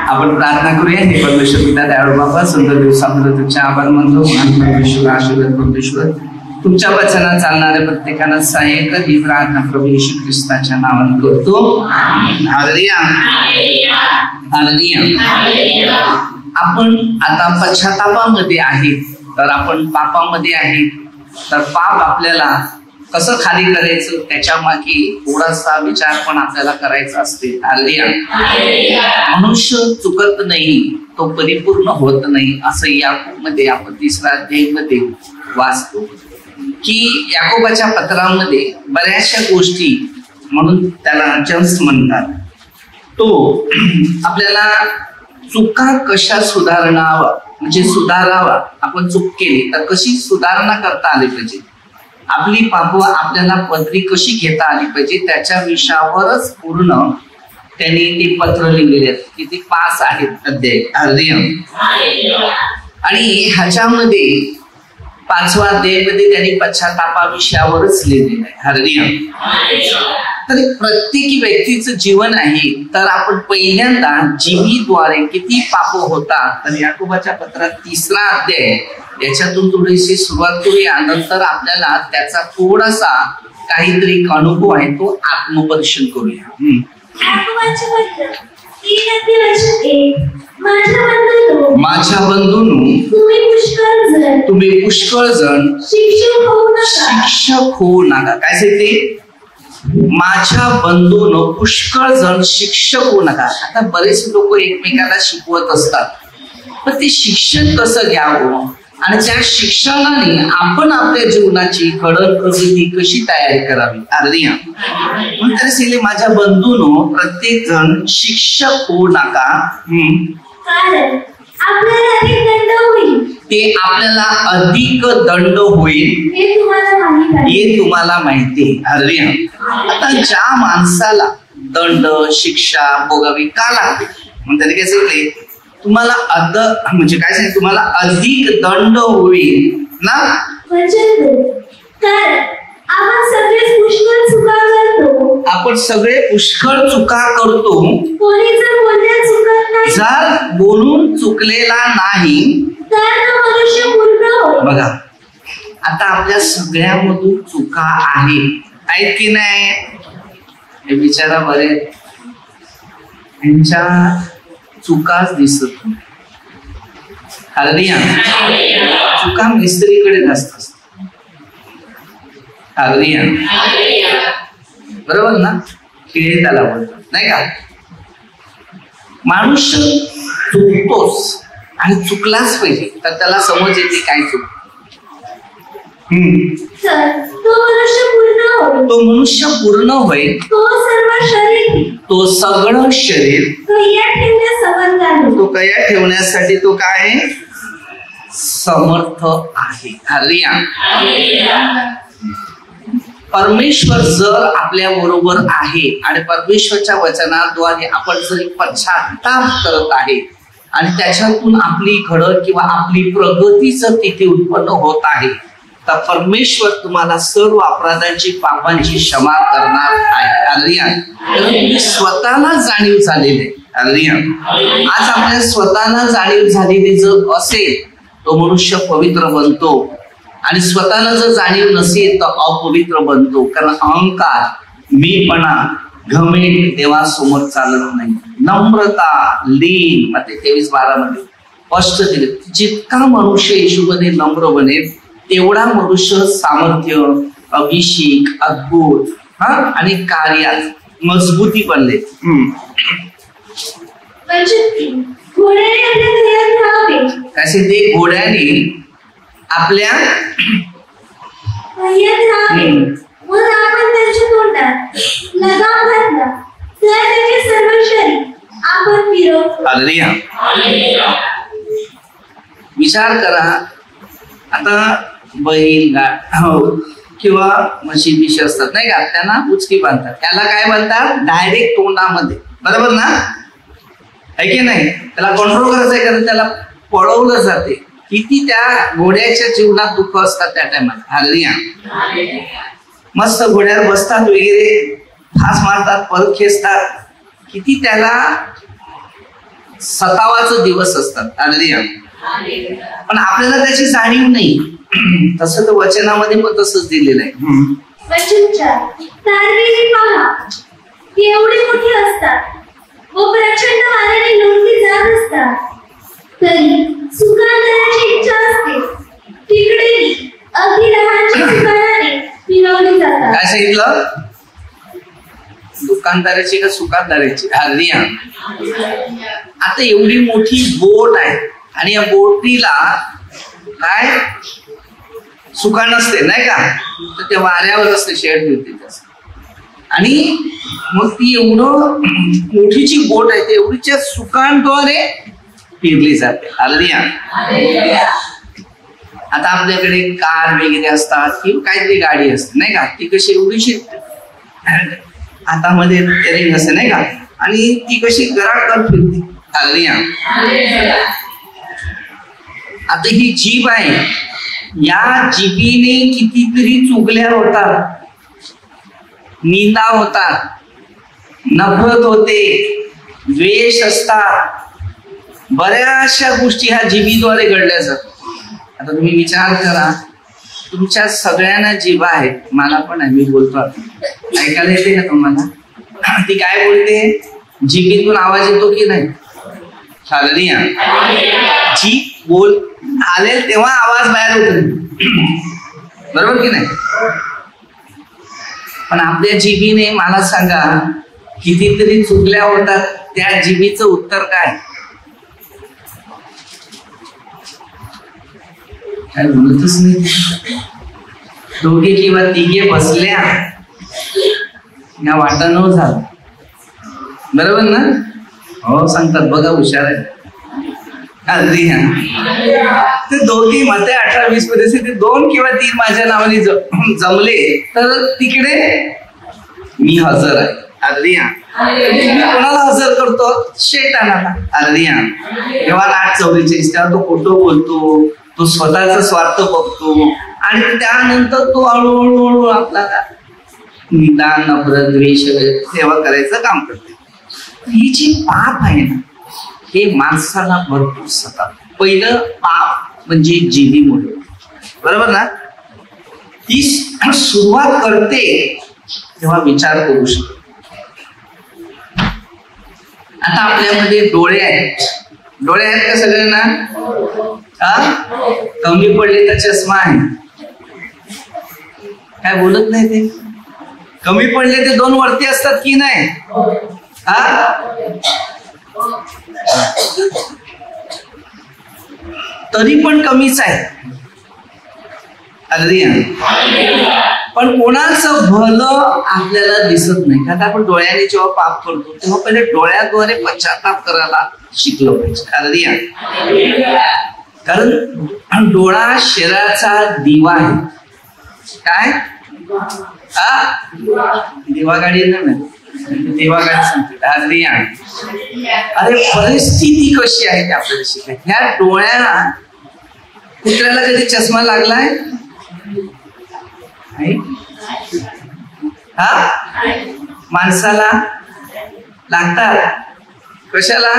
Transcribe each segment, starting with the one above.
आपण प्रार्थना करूया. हे परमेश्वर पिता दयाळू बाबा, सुंदर दिवसाबद्दल तुमचे आभार मानतो. परमेश्वर आशीर्वाद परमेश्वर तुमच्या वचनात चालणाऱ्या प्रत्येकाला सहाय्य कर. ही प्रार्थना प्रभू येशू ख्रिस्ताच्या नावाने करतो. Hallelujah hallelujah. आपण आता पश्चातापामध्ये आहे, तर आपण पापामध्ये आहे. तर पाप आपल्याला कसं खाली करायचं त्याच्या मागे थोडासा विचार पण आपल्याला करायचा असते. हालेलुया. मनुष्य चुकत नाही, तो परिपूर्ण होत नाही, असं याकोबमध्ये आपण 3रा अध्यायामध्ये वाचतो की याकोबाच्या पत्रामध्ये बऱ्याचशा गोष्टी, म्हणून त्याला जम्स म्हणतात, तो आपल्याला चुका कशा सुधारणावा, म्हणजे सुधारावा. आपण चूक केली तर कशी सुधारणा करता आली पाहिजे, आपली पाप आपल्याला पदरी कशी घेता आली पाहिजे, त्याच्या विषयावरच पूर्ण त्यांनी ते पत्र लिहिलेले आहेत. किती 5 आहेत अध्याय. हालेलुया. आणि ह्याच्यामध्ये 5व्या अध्यायामध्ये त्यांनी पश्चातापाविषयावरच लिहिलेलं आहे. हालेलुया. तर प्रत्येक व्यक्तीचं जीवन आहे, तर आपण पहिल्यांदा जीवीद्वारे किती पाप होता, तर याकोबाच्या पत्रात 3रा अध्याय याच्यातून थोडीशी सुरुवात करूया. नंतर आपल्याला त्याचा थोडासा काहीतरी अनुभव आहे तो आत्मपरीक्षण करूया. माझ्या बंधूंनो, तुम्ही पुष्कळ जण शिक्षक होऊ नका. काय सांगते? माझ्या बंधूंनो, पुष्कळ जण शिक्षक होऊ नका. आता बरेच लोक एकमेकाला शिकवत असतात, पण ते शिक्षण कसं घ्यावं आणि त्या शिक्षणाने आपण आपल्या जीवनाची घडणघडणी कशी तयारी करावी. हालेलुया. म्हणून त्याने सांगितले, माझ्या बंधूंनो, प्रत्येक जण शिक्षक होऊ नका, ते आपल्याला अधिक दंड होईल हे तुम्हाला माहिती आहे. हालेलुया. आता ज्या माणसाला दंड शिक्षा भोगावी का लागते, म्हणून त्याने काय सांगितले, तुम्हाला म्हणजे काय सांगितलं, तुम्हाला अधिक दंड होईल ना. आपण सगळे पुष्कळ चुका करतो. जर बोलून चुकलेला नाही बघा. आता आपल्या सगळ्यामधून चुका आहेत की नाही, हे विचारा बरे. यांच्या चुकाच दिसत नाही. हालेलुया. चुका मिस्त्रीकडे जास्त असतात. हालेलुया. बरोबर ना. खेळ त्याला बोलतात नाही का. माणूस चुकतोच आणि चुकलाच पाहिजे, तर त्याला समज येते काय चूक. तो मनुष्य पूर्ण होईल, तो सगळं शरीर तो कया ठेवण्यासाठी तो काय समर्थ आहे. हालेलुया. परमेश्वर जर आपल्या बरोबर आहे आणि परमेश्वरच्या वचनाद्वारे आपण जर पश्चाताप करत आहे आणि त्याच्यातून आपली घडण किंवा आपली प्रगतीच तिथे उत्पन्न होत आहे, तर परमेश्वर तुम्हाला सर्व अपराधांची पापांची क्षमा करणार आहे. हालेलुया. तुम्ही स्वतःला जाणीव झालेले. हालेलुया. आज आपल्या स्वतःला जाणीव झालेली जर असेल तो मनुष्य पवित्र बनतो, आणि स्वतःला जर जाणीव नसेल तर अपवित्र बनतो. कारण अहंकार, मीपणा, घमेंड देवासमोर चालत नाही. नम्रता, लीन, मध्ये 23:12 मध्ये स्पष्ट दिले, जितका मनुष्य येशूमध्ये नम्र बनेल तेवढा मनुष्य सामर्थ्य, अभिषेक, अद्भुत आणि कार्यात मजबूती बनले. कसे ते घोड्याने आपल्या विचार करा. आता बैल किंवा म्हशी बिशी असतात नाही का, त्यांना उचकी बांधतात. त्याला काय बांधतात? डायरेक्ट तोंडामध्ये. बरोबर ना, आहे की नाही. त्याला कंट्रोल करायचं आहे, कारण त्याला पळवलं जाते. किती त्या घोड्याच्या जीवनात दुःख असतात त्या टायमात. हालेलुया. मस्त घोड्यावर बसतात वगैरे, फास मारतात, परत खेचतात, किती त्याला सतावाचे दिवस असतात. हालेलुया. पण आपल्याला त्याची जाणीव नाही. तसं तर वचनामध्ये पण तसंच दिलेलं आहे. ती एवढी मोठी असतात व प्रचंड वाऱ्याने लोटली जात असतात, तरी सुकांतराची इच्छा असते तिकडेही अगदी लहानशा सुकाराने पिळवली जातात. काय सांगितलं? दुकानदाराची का सुकानदाराची? हालेलुया. आता एवढी मोठी बोट आहे आणि या बोटीला काय सुका नसते नाही का, तर ते वाऱ्यावर असते, शेड मिळते. आणि मग ती एवढं मोठीची बोट आहे ते एवढीच्या सुकांद्वारे फिरली जाते. हालेलुया. आता आपल्याकडे कार वगैरे असतात किंवा काहीतरी गाडी असते नाही का, ती कशी एवढीशी हातामध्ये रिंग असते नाही का, आणि ती कशी गराट फिरते. हालेलुया. आता ही जीभ आहे, या जीभीने कितीतरी चुगल्या होतात, निंदा होतात, नफरत होते, द्वेष असतात, बऱ्याचशा गोष्टी ह्या जीभीद्वारे घडल्या जातात. आता तुम्ही विचार करा, तुमच्या सगळ्यांना जीभ आहेत, मला पण आहे, मी बोलतो ऐकायला येते का तुम्हाला? ती काय बोलते? जीभीतून आवाज येतो की नाही? हालेलुया. जीभ बोल आले तेव्हा आवाज बाहेर होतो, बरोबर की नाही? पण आपल्या जीभीने मला सांगा कितीतरी चुकल्या होतात, त्या जीभीचं उत्तर काय? काय बोलतच नाही. दोघे किंवा तिघे बसल्या या वाटाणं झालं, बरोबर ना? हो सांगतात, बघा हुशार आहे. ते दोघी मध्ये 18-20 मध्ये ते 2 किंवा 3 माझ्या नावाने जमले तर तिकडे मी हजर आहे. हालेलुया. मी कोणाला हजर करतो? शैतानाला. हालेलुया. जेव्हा 8:44 तेव्हा तो खोटं बोलतो, तो स्वतःचा स्वार्थ बघतो आणि त्यानंतर तो हळूहळू आपल्याला निदान, नफरत, द्वेष सेवा करायचं काम करते. ही जी पाप आहे ना, हे माणसाला भरपूर सतात. पहिलं पाप म्हणजे जीभीमुळे, बरोबर ना? ती सुरुवात करते तेव्हा विचार करू शकतो. आता आपल्यामध्ये डोळे आहेत, डोळे आहेत का सगळ्यांना? कमी पडले तर चष्मा आहे. काय बोलत नाही ते? कमी पडले ते 2 वरती असतात की नाही? तरी पण कमीच आहे. पण कोणाचं भलं आपल्याला दिसत नाही. आता आपण डोळ्याने जेव्हा पाप करतो तेव्हा पहिले डोळ्याद्वारे पश्चाताप करायला शिकलो पाहिजे. कारण डोळा शरीराचा दिवा आहे. काय? दिवा गाडी नाही, देवा गाडी सांगते. अरे परिस्थिती कशी आहे ते आपल्याला शिकाय. ह्या डोळ्याला कुत्र्याला कधी चष्मा लागलाय? माणसाला लागतात. कशाला?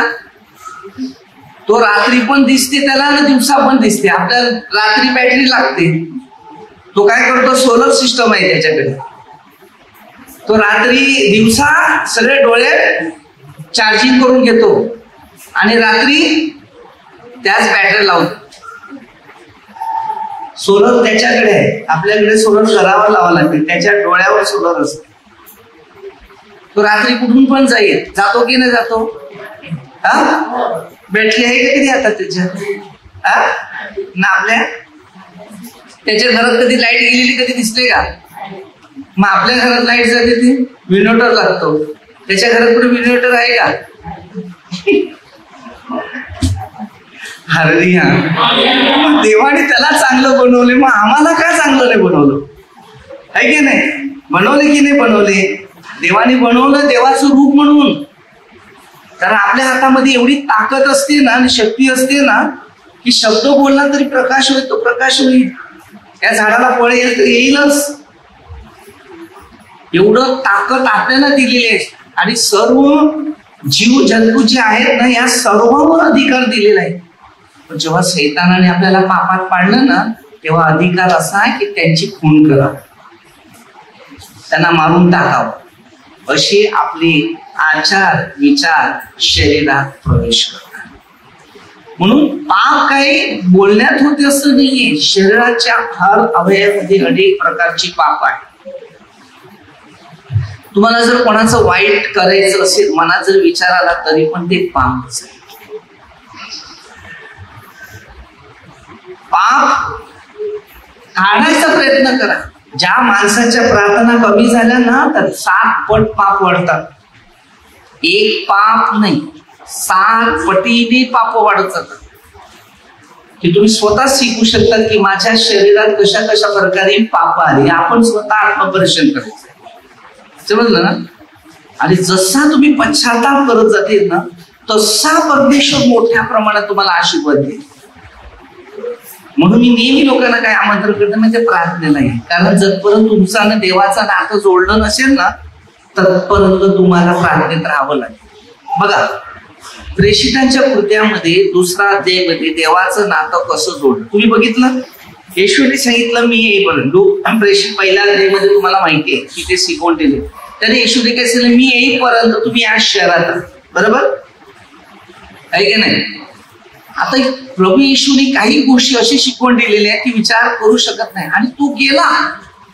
तो रात्री पण दिसते त्याला आणि दिवसा पण दिसते. आपल्याला रात्री बॅटरी लागते. तो काय करतो? सोलर सिस्टम आहे त्याच्याकडे. तो रात्री दिवसा सगळे डोळे चार्जिंग करून घेतो आणि रात्री त्याच बॅटरी लावतो. सोलर त्याच्याकडे आहे, आपल्याकडे सोलर घरावर लावावं लागते. त्याच्या डोळ्यावर सोलर असते. तो रात्री कुठून पण जाईल, जातो की नाही जातो? बॅटरी आहे का कधी आता त्याच्यात? ना आपल्या त्याच्या घरात कधी लाईट गेलेली कधी दिसले का? मग आपल्या घरात लाईट जाते ती विनोटर लागतो. त्याच्या घरात कुठे विनोटर आहे का? अरे देवाने त्याला चांगलं बनवले, मग आम्हाला काय चांगलं नाही बनवलं? आहे की नाही? बनवले की नाही बनवले? देवाने बनवलं देवाचं रूप म्हणून. कारण आपल्या हातामध्ये एवढी ताकद असते ना आणि शक्ती असते ना की शब्द बोलला तरी प्रकाश होईल, तो प्रकाश होईल. या झाडाला फळ येईल तर येईलच. एवढं ताकद आपल्याला दिलेली आहे आणि सर्व जीव जंतू जे आहेत ना या सर्वांवर अधिकार दिलेला आहे. पण जेव्हा शैतानाने आपल्याला पापात पाडलं ना तेव्हा अधिकार असा आहे की त्यांची खून करावं, त्यांना मारून टाकावं, अशी आपली आचार विचार शरीरात प्रवेश करतात. म्हणून पाप काही बोलण्यात होते असं नाहीये. शरीराच्या हर अवयवामध्ये अनेक प्रकारची पाप आहे. तुम्हाला जर कोणाचं वाईट करायचं असेल, मनात जर विचार आला तरी पण ते पापच आहे. पाप काढायचा प्रयत्न करा. ज्या माणसाच्या प्रार्थना कमी झाल्या ना तर 7 पट पाप वाढतात. 1 पाप नाही, 7 पटीने पाप वाढत जातात. की तुम्ही स्वतः शिकू शकता की माझ्या शरीरात कशा कशा प्रकारे पाप आले. आपण स्वतः आत्मपरीक्षण करायचं, समजलं ना. आणि जसा तुम्ही पश्चाताप करत जातील ना तसा परमेश्वर मोठ्या प्रमाणात तुम्हाला आशीर्वाद देईल. म्हणून मी नेहमी लोकांना काय आमंत्रण करतो म्हणजे प्रार्थनेला आहे. कारण जरपर्यंत तुमचा आणि देवाचं नातं जोडलं नसेल ना तत्पर्यंत तुम्हाला प्रार्थनेत राहावं लागेल. बघा प्रेषितांच्या कृत्यामध्ये 2 अध्यायामध्ये देवाचं नातं कसं जोडलं तुम्ही बघितलं. येशूने सांगितलं मी येईपर्यंत. प्रेषित 1 अध्यायामध्ये तुम्हाला माहिती आहे की ते शिकवून दिले. त्याने येशूने काय सांगितलं मी येईपर्यंत तुम्ही या शहरात, बरोबर आहे की नाही. आता प्रभू येशूने काही गोष्टी अशी शिकवण दिलेल्या आहेत की विचार करू शकत नाही. आणि तू गेला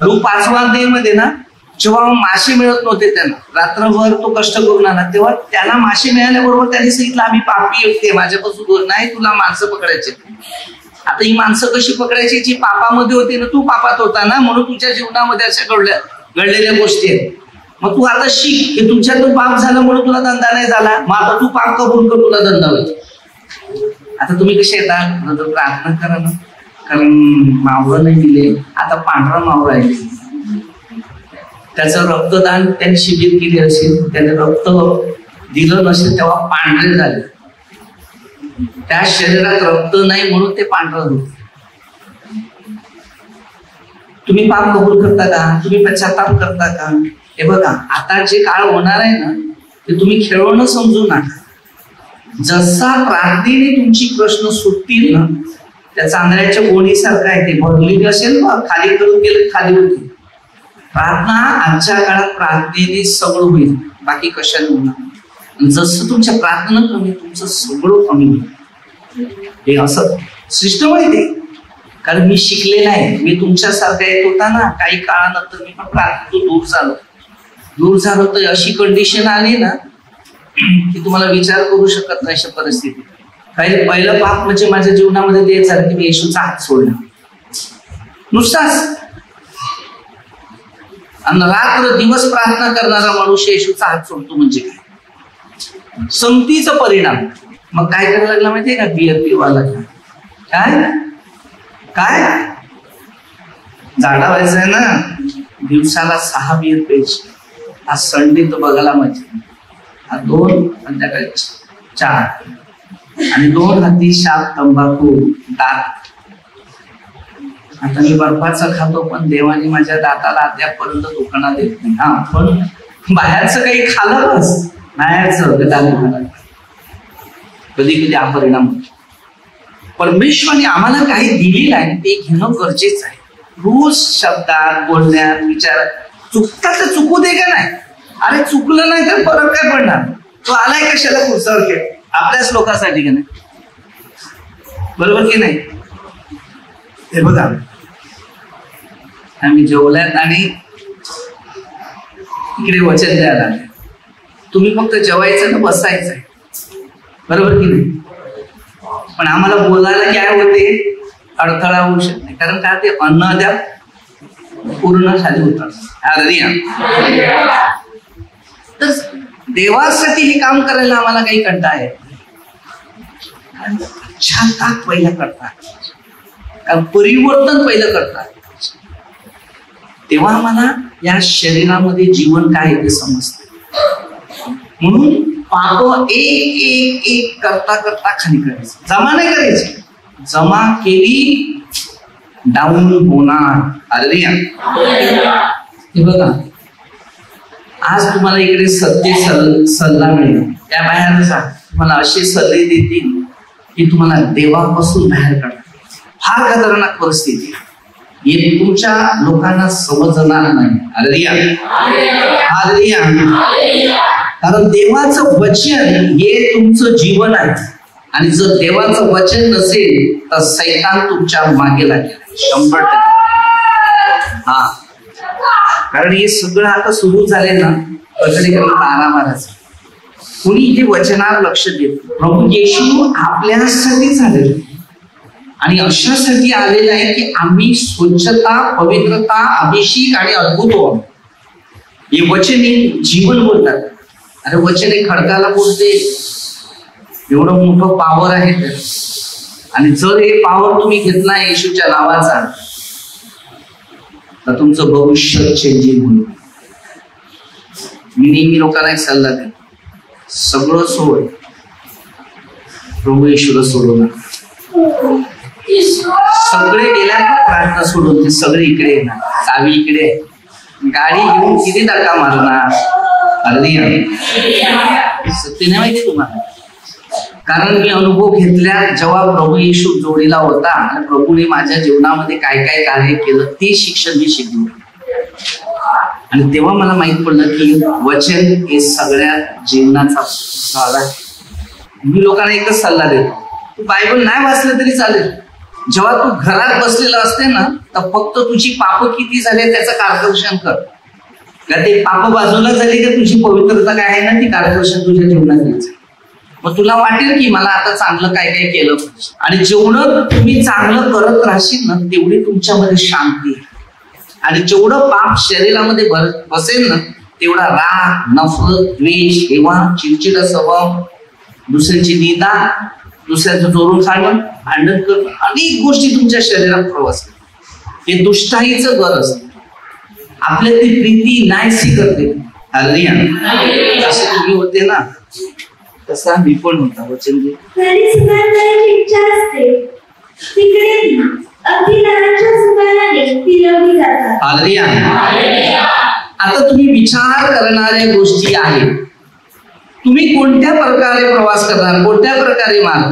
लूक 5व्या अध्यायामध्ये ना जेव्हा मासे मिळत नव्हते त्यांना, रात्रभर तो कष्ट करून आला, तेव्हा त्याला मासे मिळाल्याबरोबर त्यांनी सांगितलं आम्ही पापी होते, माझ्यापासून दूर नाही, तुला माणसं पकडायचे. आता ही माणसं कशी पकडायची जी पापामध्ये होती ना, तू पापात होता ना म्हणून तुझ्या जीवनामध्ये अशा घडलेल्या गोष्टी आहेत. मग तू आता शिक की तुमच्यातून पाप झालं म्हणून तुला धंदा नाही झाला, मग आता तू पाप कबूल कर, तुला धंदा होईल. आता तुम्ही कसे येतात प्रार्थना करा ना, कारण मावळं नाही दिले, आता पांढरा मावळा आहे, त्याचं रक्तदान त्यांनी शिबिर केली असेल, त्याने रक्त दिलं नसेल तेव्हा पांढरे झाले. त्या शरीरात रक्त नाही म्हणून ते पांढरं होते. तुम्ही पाप कबूल करता का? तुम्ही पश्चाताप करता का? हे बघा आता जे काळ होणार आहे ना ते तुम्ही खेळवणं समजू नका. जसा प्रार्थनेने तुमची प्रश्न सुटतील ना त्या चांदण्याच्या गोणीसारखं आहे, ते भरलेली असेल ना खाली करून गेलं खाली होते. प्रार्थना आजच्या काळात प्रार्थनेने सगळं होईल, बाकी कशाने होणार. जसं तुमच्या प्रार्थना कमी तुमचं सगळं कमी होईल. हे असं सिस्टम आहे ते. कारण मी शिकलेला आहे, मी तुमच्यासारखा येत होता ना काही काळानंतर मी पण प्रार्थनेतून दूर झालो तर अशी कंडिशन आली ना की तुम्हाला विचार करू शकत नाही अशा परिस्थितीत. काही पहिलं पाप म्हणजे माझ्या जीवनामध्ये ते झालं की मी येशूचा हात सोडला नुसताच. आणि रात्र दिवस प्रार्थना करणारा मनुष्य येशूचा हात सोडतो म्हणजे काय? संगतीचा परिणाम. मग काय करायला लागला माहितीये का? बियर पिवा लागला. काय जाडा व्हायचंय ना, दिवसाला 6 बियर प्यायची. आज संडे तर बघायला मजा. 2 संध्याकाळी 4 आणि 2 हाती शाप तंबाखू दात. आता मी बर्फाचं खातो पण देवाने माझ्या दाताला अद्यापर्यंत दुकानात देत नाही. हा पण बाहेरचं काही खाल्लं बस बाहेरचं कधी कधी हा परिणाम होतो. परमेश्वराने आम्हाला काही दिलेलं आहे ते घेणं गरजेचं आहे. रोज शब्दात बोलण्यात विचारात चुकतात तर चुकू दे का नाही. अरे चुकलं नाही तर फरक काय पडणार. तो आलाय कशाला पुढचावर खेळ आपल्याच लोकांसाठी का नाही, बरोबर की नाही. हे बघा आम्ही जेवल्यात आणि इकडे वचन द्यायला आले. तुम्ही फक्त जेवायचं ना बसायचं आहे, बरोबर की नाही. पण आम्हाला बोलायला काय होते अडथळा होऊ शकते. कारण काय ते अन्न अद्याप पूर्ण खाली होतात. तर देवासाठी हे काम करायला आम्हाला काही कंटाळा आहे. पश्चाताप पहिला करतात, कारण परिवर्तन पहिलं करतात. तेव्हा आम्हाला या शरीरामध्ये जीवन काय ते समजतं. म्हणून पाप एक करता करता खाली करायचं. जमा नाही करायची. जमा केली डाऊन होणार. हालेलुया. हे बघा आज तुम्हाला इकडे सत्य सल्ला मिळेल. त्या बाहेर जा, तुम्हाला असे सल्ले देतील की तुम्हाला देवापासून बाहेर काढा. फार खतरनाक परिस्थिती हे तुमच्या लोकांना समजणार नाही. हालेलुया. कारण देवाचं वचन हे तुमचं जीवन आहे, आणि जर देवाचं वचन नसेल तर सैतान तुमच्या मागे लागेल 100%. हा, कारण हे सगळं आता सुरू झाले ना, कधी आरामाराच कुणी इथे वचनावर लक्ष देत. प्रभू येशू आपल्यासाठी झालेले आणि अशासाठी आलेलं आहे की आम्ही स्वच्छता, पवित्रता, अभिषेक आणि अद्भुत व्हावं. हे वचन जीवन बोलतात. अरे वचन हे खडकाला बोलते, एवढं मोठं पॉवर आहे तर. आणि जर हे पॉवर तुम्ही घेतला येशूच्या नावाचा तर तुमचं भविष्य चेंजिंग होईल. मी नेहमी लोकांना एक सल्ला देतो, सगळं सोड, प्रभू येशूला सोडू नका. सगळे गेल्या प्रार्थना सोडून ते सगळे इकडे येणार. चावी इकडे, गाडी घेऊन किती धक्का मारणार. सत्य नाही माहिती तुम्हाला, कारण मी अनुभव घेतल्या जेव्हा प्रभू येशू जोडीला होता आणि प्रभूने माझ्या जीवनामध्ये काय काय कार्य केलं ते शिक्षण मी शिकलो. आणि तेव्हा मला माहित पडलं की वचन हे सगळ्यात जीवनाचा भाग आहे. मी लोकांना एकच सल्ला देतो, तू बायबल नाही वाचलं तरी चालेल. जेव्हा तू घरात बसलेला असते ना, तर फक्त तुझी पाप किती झाले त्याचं कालदर्शन कर. का ते पाप बाजूला झाली का तुझी पवित्रता काय आहे ना, ती कालदर्शन तुझ्या जीवनात घ्यायचं. मग तुला वाटेल की मला आता चांगलं काय काय केलं. आणि जेवढं तुम्ही चांगलं करत राहशील ना, तेवढी तुमच्यामध्ये शांती आहे. आणि जेवढं पाप शरीरामध्ये बसेल ना, तेवढा राग, नफरत, द्वेष, हेवा, चिडचिडा स्वभाव, दुसऱ्याची निंदा, दुसऱ्याचं जोरून सांगणं, भांडण करणं, अनेक गोष्टी तुमच्या शरीरात प्रवास करतात. हे दुष्टाईचं घर असतं. आपल्या ती प्रीती नाहीशी करते. असं तुम्ही होते ना, तसा मी पण होता. वचन आता तुम्ही विचार करणाऱ्या गोष्टी आहेत. तुम्ही कोणत्या प्रकारे प्रवास करणार, कोणत्या प्रकारे मार्ग,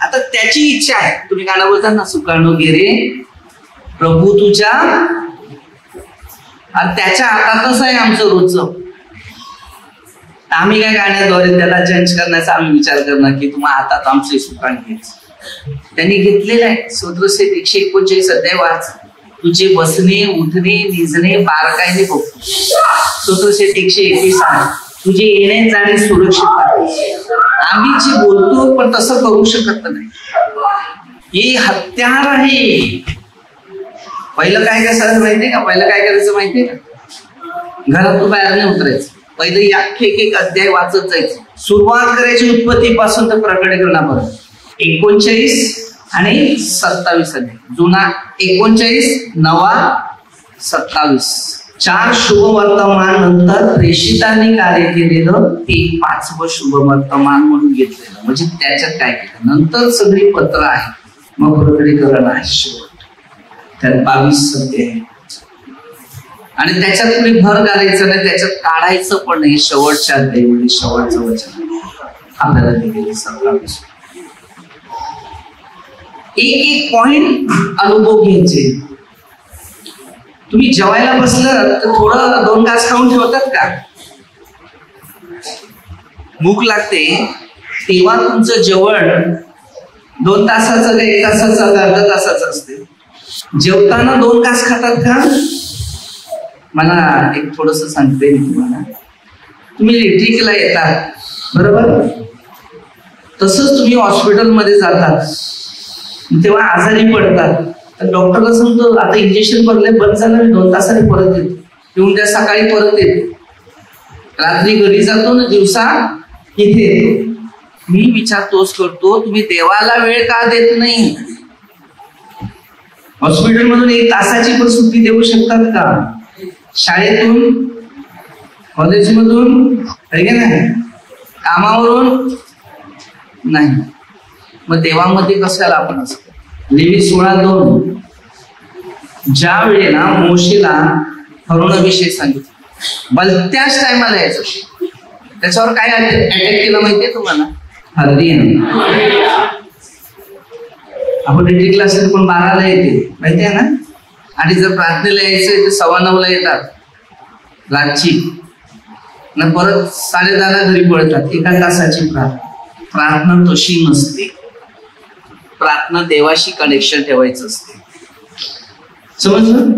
आता त्याची इच्छा आहे. तुम्ही गाणं बोलता ना, सुकाणू गेरे प्रभू तुझ्या, त्याच्या हातातच आहे आमचं रोजचं. आम्ही काय गाण्याद्वारे त्याला जज करण्याचा आम्ही विचार करणार की तुम्हाला हातात आमचे सुकाण घ्यायचं. त्यांनी घेतलेलं आहे. स्तोत्रसेट 139 अध्याय वाच. तुझे बसणे, उठणे, निजणे बारकाईने बघतो. स्तोत्रसेट 121 आहे. तुझे येणे जाणे सुरक्षित आहे. आम्ही जे बोलतो पण तसं करू शकत नाही. हे हत्यार आहे. पहिलं काय करायचं माहितीये का? पहिलं काय करायचं माहितीये का? घरातून बाहेर नाही उतरायचं. पहिलं एक अध्याय वाचत जायचं. सुरुवात करायची उत्पत्तीपासून तर प्रकटीकरणापर्यंत. 39 आणि 27 अध्याय. जुना 39, नवा 27. 4 शुभवर्तमान नंतर प्रेषितांनी कार्य केलेलं ते 5वं शुभवर्तमान म्हणून घेतलेलं. म्हणजे त्याच्यात काय केलं, नंतर सगळी पत्र आहे, मग प्रकटीकरण आहे शेवट. त्यात 22 सत्य आहे. आणि त्याच्यात तुम्ही भर घालायचं नाही, त्याच्यात काढायचं पण नाही. शेवटच्या अध्यायामध्ये शेवटचं वचन आपल्याला दिलेलं 27. एक पॉइंट अनुभव घ्यायचे. तुम्ही जेवायला बसलं तर थोडं 2 घास खाऊन ठेवतात का? भूक लागते तेव्हा तुमचं जेवण 2 तासाचं का 1 तासाचं का अर्धा तासाचं असते. जेवताना 2 घास खातात का? मला एक थोडस सांगते मी तुम्हाला. तुम्ही इलेक्ट्रिकला येतात बरोबर, तसंच तुम्ही हॉस्पिटलमध्ये जातात तेव्हा आजारी पडतात तर डॉक्टरला सांगतो आता इंजेक्शन भरले बंद झालं, मी 2 तासांनी परत येतो. येऊन त्या सकाळी परत येते. रात्री घरी जातो ना, दिवसा इथे येतो. मी विचार तोच करतो, तुम्ही देवाला वेळ का देत नाही? हॉस्पिटलमधून 1 तासाची पण सुट्टी देऊ शकतात का? शाळेतून, कॉलेजमधून, नाही कामावरून नाही. मग देवामध्ये कशाला आपण असतो? लेवी 16:2 ज्या वेळेला मोशेला फरोनाविषयी सांगितलं, भलत्याच टायमाला यायचं. त्याच्यावर काय अटॅक केला माहितीये तुम्हाला? हरियाणा. आपण एंट्री क्लासेस पण 12ला येते माहिती आहे ना, आणि जर प्रार्थनेला यायचं तर 9:15ला येतात रातची ना, परत 10:30ला घरी पळतात. 1 तासाची प्रार्थना तशी नसते. प्रार्थना देवाशी कनेक्शन ठेवायचं असते, समजलं?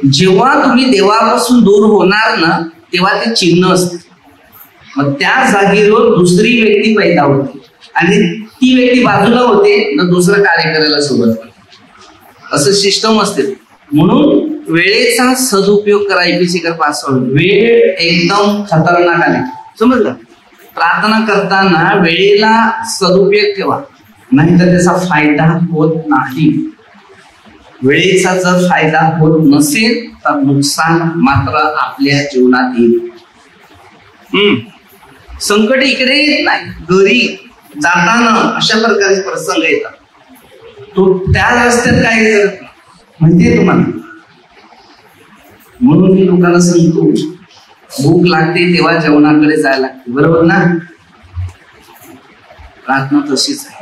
जेव्हा तुम्ही देवापासून दूर होणार ना तेव्हा ते चिन्ह असते. मग त्या जागेवर दुसरी व्यक्ती पैदा होते आणि ती व्यक्ती बाजूला होते ना दुसरं कार्य करायला सुरुवात करते. असं सिस्टम असते. म्हणून वेळेचा सदुपयोग करा. एपीसीकर पासवर्ड. वेळ एकदम खतरनाक आहे, समजलं? प्रार्थना करताना वेळेला सदुपयोग ठेवा, नाहीतर त्याचा फायदा होत नाही. वेळेचा जर फायदा होत नसेल तर नुकसान मात्र आपल्या जीवनात येईल. संकट इकडे येत नाही, घरी जाताना अशा प्रकारचे प्रसंग येतात. तो त्या रस्त्यात काय करत माहितीये तुम्हाला? म्हणून मी लोकांना सांगतो, भूक लागते तेव्हा जेवणाकडे जायला लागते, बरोबर ना? प्रार्थना तशीच आहे.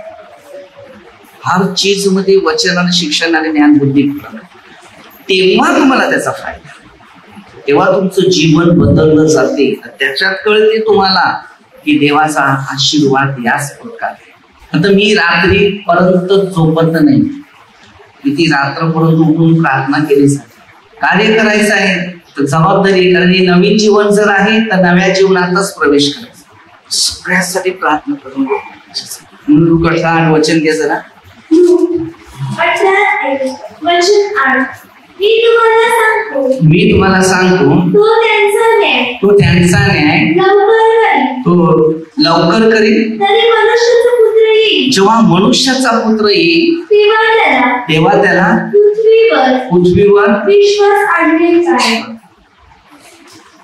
हर चीज मध्ये वचन आणि शिक्षण आणि ज्ञान बुद्धी तेव्हा तुम्हाला त्याचा फायदा, तेव्हा तुमचं जीवन बदललं जाते. त्याच्यात कळते तुम्हाला की देवाचा आशीर्वाद याच प्रकारे. आता मी रात्री पर्यंत झोपत नाही, किती रात्रपर्यंत उठून प्रार्थना केली जाते. कार्य करायचं आहे तर जबाबदारी, कारण हे नवीन जीवन जर आहे तर नव्या जीवनातच प्रवेश करायचा. सगळ्यासाठी प्रार्थना करून म्हणून लूका 8 वचन घ्या जरा. 18 वचन 8. मी तुम्हाला सांगतो तो त्यांचा न्याय लवकर करील. जेव्हा मनुष्याचा पुत्र येईल तेव्हा त्याला पृथ्वीवर विश्वास आणले.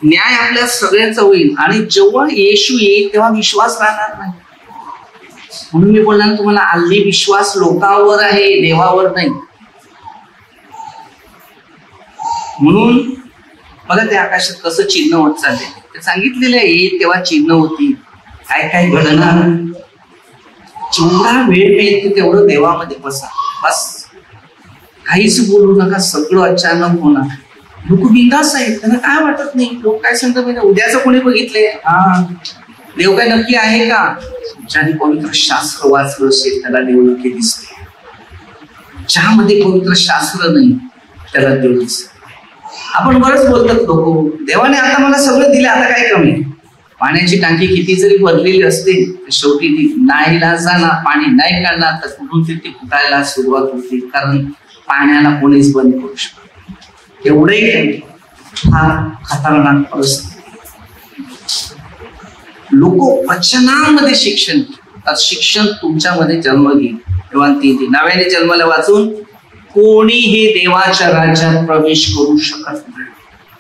न्याय आपल्या सगळ्यांचा होईल आणि जेव्हा येशू येईल तेव्हा विश्वास राहणार नाही. म्हणून मी बोलणार तुम्हाला, हल्ली विश्वास लोकांवर आहे, देवावर नाही. म्हणून बघा ते आकाशात कसं चिन्ह होत चालले, ते सांगितलेलं आहे. तेव्हा चिन्ह होती, काय काय घडणार. जेवढा वेळ मिळते तेवढं देवामध्ये बसा, बस काहीच बोलू नका. सगळं अचानक होणार. लोक बिंदास आहेत, त्यांना काय वाटत नाही. लोक काय सांगतात म्हणजे उद्याचं कोणी बघितलंय, हा देव काय नक्की आहे का? ज्याने पवित्र शास्त्र वाचलं असेल त्याला देव नक्की दिसते. ज्यामध्ये पवित्र शास्त्र नाही त्याला देव दिसते. आपण बरंच बोलतात लोक, देवाने आता मला सगळं दिलं, आता काय कमी. पाण्याची टाकी किती जरी भरलेली असते शेवटी ती नाईलाजाने पाणी नाही काढणार तर कुठून ती फुटायला सुरुवात होते, कारण पाण्याला कोणीच बंद करू शकत. एवढे फार खतरनाक परिस्थिती. लोक वचनामध्ये शिक्षण घेतात. शिक्षण तुमच्यामध्ये जन्म घेईल. तेव्हा ती नव्याने जन्माला वाचून कोणीही देवाच्या राज्यात प्रवेश करू शकत नाही.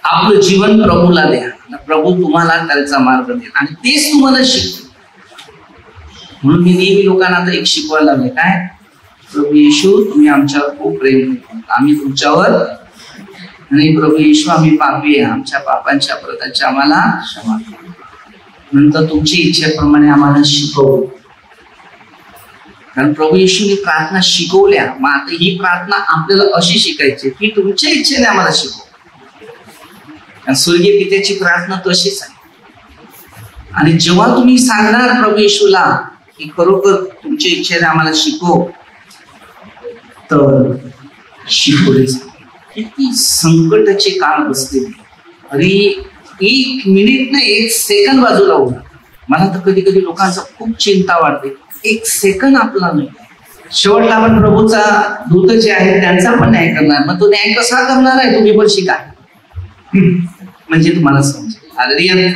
आपलं जीवन प्रभूला द्या, प्रभू तुम्हाला त्याचा मार्ग द्या आणि तेच तुम्हाला शिकतो. म्हणून मी नेहमी लोकांना आता एक शिकवायला लागले, काय? प्रभू येशू तुम्ही आमच्यावर खूप प्रेम करता, आम्ही तुमच्यावर, आणि प्रभू येशू आम्ही पापी आहे, आमच्या पापांच्या अपराधांची आम्हाला क्षमा करा. नंतर तुमची इच्छेप्रमाणे आम्हाला शिकवू. कारण प्रभू येशूने प्रार्थना शिकवल्या. मग आता ही प्रार्थना आपल्याला अशी शिकायची की तुमच्या इच्छेने आम्हाला शिकव. स्वर्गीय पित्याची प्रार्थना तशीच आहे. आणि जेव्हा तुम्ही सांगणार प्रभू येशूला की खरोखर तुमच्या इच्छेने आम्हाला शिकव, तर शिकवले. किती संकटाचे काळ बसलेले. अरे 1 मिनिट नाही 1 सेकंद बाजूला होणार. मला तर कधी कधी लोकांचा खूप चिंता वाटते. 1 सेकंद आपला नाही. शेवटला आपण प्रभूचा दूत जे आहे त्यांचा पण न्याय करणार. मग तो न्याय कसा करणार आहे तुम्ही पण शिका, म्हणजे तुम्हाला समजेल. हालेलुया.